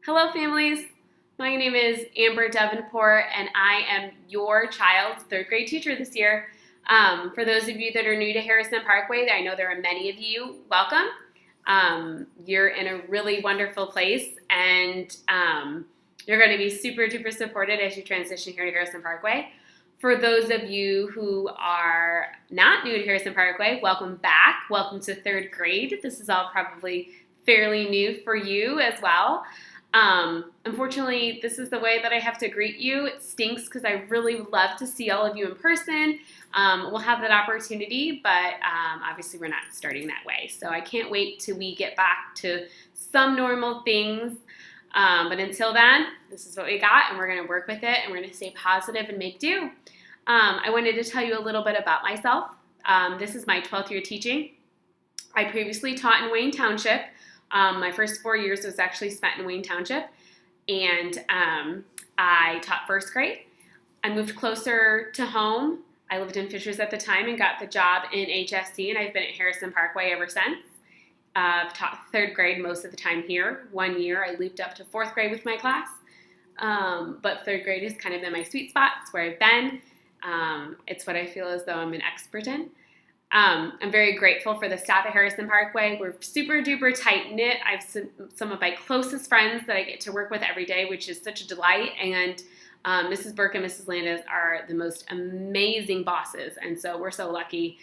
Hello, families. My name is Amber Davenport, and I am your child's third grade teacher this year. For those of you that are new to Harrison Parkway, I know there are many of you, welcome. You're in a really wonderful place, and you're going to be super duper supported as you transition here to Harrison Parkway. For those of you who are not new to Harrison Parkway, welcome back. Welcome to third grade. This is all probably fairly new for you as well. Unfortunately, this is the way that I have to greet you. It stinks because I really would love to see all of you in person. We'll have that opportunity, but obviously we're not starting that way. So I can't wait till we get back to some normal things. But until then, this is what we got, and we're going to work with it, and we're going to stay positive and make do. I wanted to tell you a little bit about myself. This is my 12th year teaching. I previously taught in Wayne Township. My first 4 years was actually spent in Wayne Township, and I taught first grade. I moved closer to home. I lived in Fishers at the time and got the job in HSC, and I've been at Harrison Parkway ever since. I've taught third grade most of the time here. 1 year I leaped up to fourth grade with my class, but third grade has kind of been my sweet spot. It's where I've been. It's what I feel as though I'm an expert in. I'm very grateful for the staff at Harrison Parkway. We're super duper tight knit. I have some of my closest friends that I get to work with every day, which is such a delight. And Mrs. Burke and Mrs. Landis are the most amazing bosses. And so we're so lucky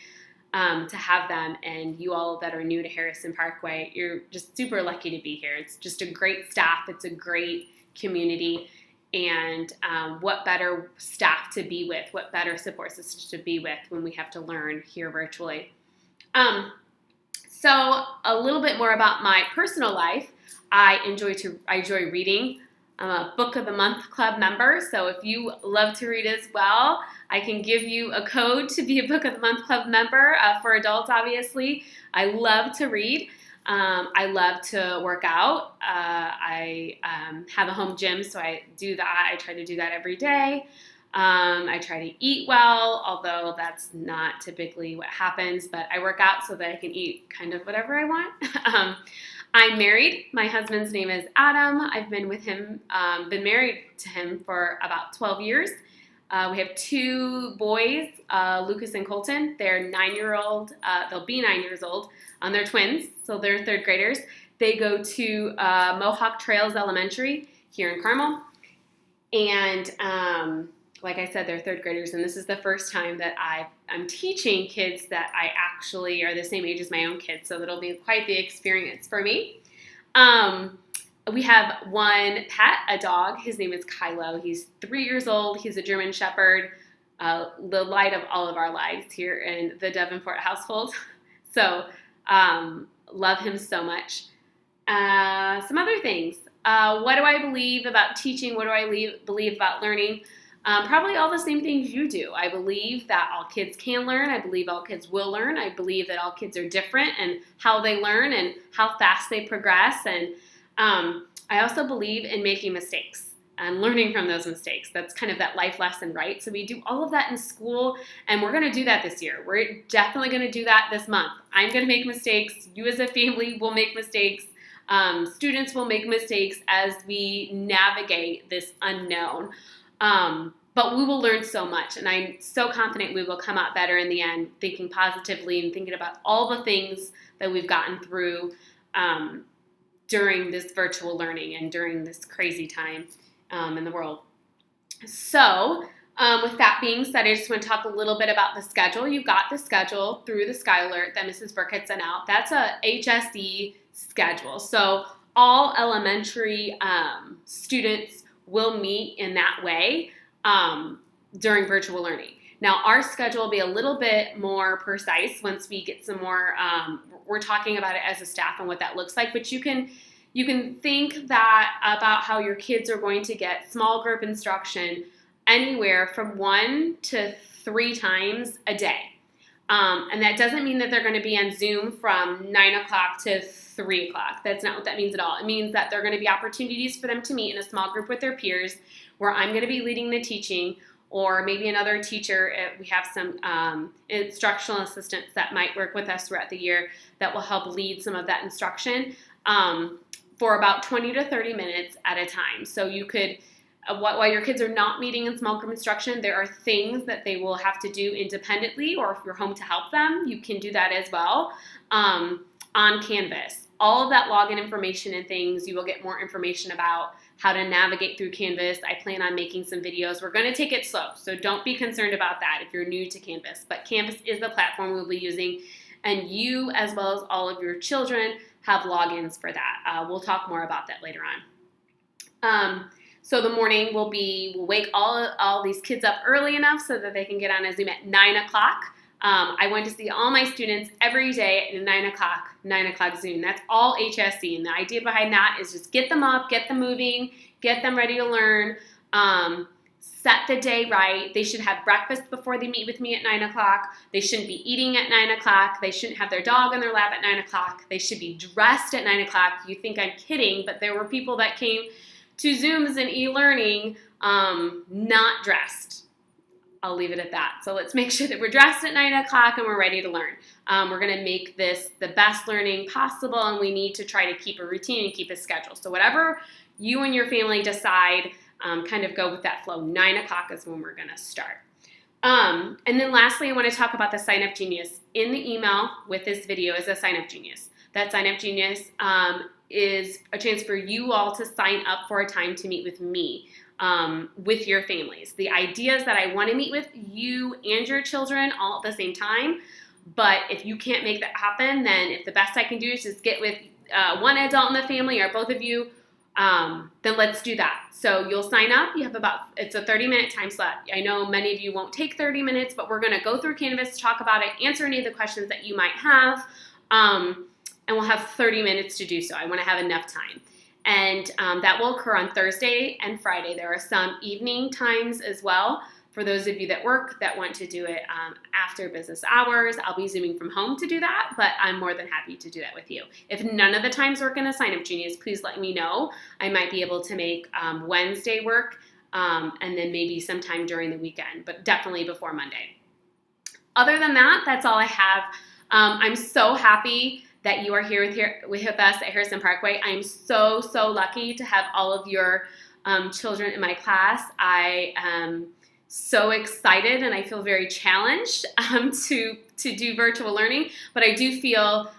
to have them. And you all that are new to Harrison Parkway, you're just super lucky to be here. It's just a great staff. It's a great community. And what better staff to be with, what better support systems to be with when we have to learn here virtually. So a little bit more about my personal life. I enjoy reading. I'm a Book of the Month Club member, so if you love to read as well, I can give you a code to be a Book of the Month Club member for adults, obviously. I love to read. I love to work out. I have a home gym, so I do that. I try to do that every day. I try to eat well, although that's not typically what happens, but I work out so that I can eat kind of whatever I want. I'm married. My husband's name is Adam. I've been been married to him for about 12 years. We have two boys, Lucas and Colton. They're 9-year-old. They'll be 9 years old. They're twins, so they're third graders. They go to Mohawk Trails Elementary here in Carmel. And like I said, they're third graders, and this is the first time that I'm teaching kids that I actually are the same age as my own kids, so it'll be quite the experience for me. We have one pet, a dog. His name is Kylo. He's 3 years old. He's a German Shepherd, the light of all of our lives here in the Davenport household. So love him so much. Some other things. What do I believe about teaching? What do I believe about learning? Probably all the same things you do. I believe that all kids can learn. I believe all kids will learn. I believe that all kids are different and how they learn and how fast they progress. And I also believe in making mistakes and learning from those mistakes. That's kind of that life lesson, right? So we do all of that in school, and we're going to do that this year. We're definitely going to do that this month. I'm going to make mistakes. You as a family will make mistakes. Students will make mistakes as we navigate this unknown. But we will learn so much, and I'm so confident we will come out better in the end, thinking positively and thinking about all the things that we've gotten through during this virtual learning and during this crazy time in the world. So with that being said, I just want to talk a little bit about the schedule. You've got the schedule through the Sky Alert that Mrs. Burke had sent out. That's a HSE schedule. So all elementary students will meet in that way during virtual learning. Now, our schedule will be a little bit more precise once we get some more, we're talking about it as a staff and what that looks like, but you can think that about how your kids are going to get small group instruction anywhere from 1 to 3 times a day. And that doesn't mean that they're going to be on Zoom from 9 o'clock to 3 o'clock. That's not what that means at all. It means that there are going to be opportunities for them to meet in a small group with their peers where I'm going to be leading the teaching, or maybe another teacher. We have some instructional assistants that might work with us throughout the year that will help lead some of that instruction. for about 20 to 30 minutes at a time. So you could, while your kids are not meeting in small group instruction, there are things that they will have to do independently, or if you're home to help them, you can do that as well on Canvas. All of that login information and things, you will get more information about how to navigate through Canvas. I plan on making some videos. We're going to take it slow, so don't be concerned about that if you're new to Canvas. But Canvas is the platform we'll be using, and you, as well as all of your children, have logins for that. We'll talk more about that later on. So the morning we'll wake all these kids up early enough so that they can get on a Zoom at 9 o'clock. I went to see all my students every day at 9 o'clock Zoom. That's all HSE, and the idea behind that is just get them up, get them moving, get them ready to learn, set the day right. They should have breakfast before they meet with me at 9 o'clock. They shouldn't be eating at 9 o'clock. They shouldn't have their dog on their lap at 9 o'clock. They should be dressed at 9 o'clock. You think I'm kidding, but there were people that came to Zooms and e-learning not dressed. I'll leave it at that. So let's make sure that we're dressed at 9 o'clock and we're ready to learn. We're going to make this the best learning possible, and we need to try to keep a routine and keep a schedule. So whatever you and your family decide, kind of go with that flow. 9 o'clock is when we're going to start. And then lastly, I want to talk about the Sign Up Genius. In the email with this video is a Sign Up Genius. That Sign Up Genius is a chance for you all to sign up for a time to meet with me. With your families. The idea is that I want to meet with you and your children all at the same time, but if you can't make that happen, then if the best I can do is just get with one adult in the family or both of you, then let's do that. So you'll sign up. You have it's a 30-minute time slot. I know many of you won't take 30 minutes, but we're going to go through Canvas, talk about it, answer any of the questions that you might have, and we'll have 30 minutes to do so. I want to have enough time. And that will occur on Thursday and Friday. There are some evening times as well for those of you that work that want to do it after business hours. I'll be Zooming from home to do that, but I'm more than happy to do that with you. If none of the times work in a Sign Up Genius, please let me know. I might be able to make Wednesday work and then maybe sometime during the weekend, but definitely before Monday. Other than that, that's all I have. I'm so happy that you are here with us at Harrison Parkway. I'm so lucky to have all of your children in my class. I am so excited and I feel very challenged to do virtual learning, but I do feel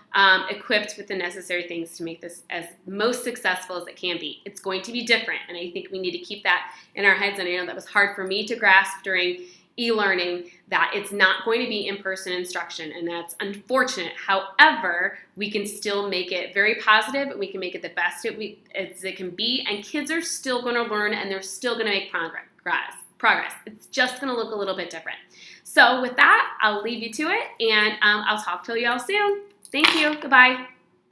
equipped with the necessary things to make this as most successful as it can be. It's going to be different, and I think we need to keep that in our heads, and I know that was hard for me to grasp during e-learning, that it's not going to be in-person instruction, and that's unfortunate. However, we can still make it very positive, and we can make it the best as it can be, and kids are still going to learn, and they're still going to make progress. It's just going to look a little bit different. So with that, I'll leave you to it, and I'll talk to you all soon. Thank you. Goodbye.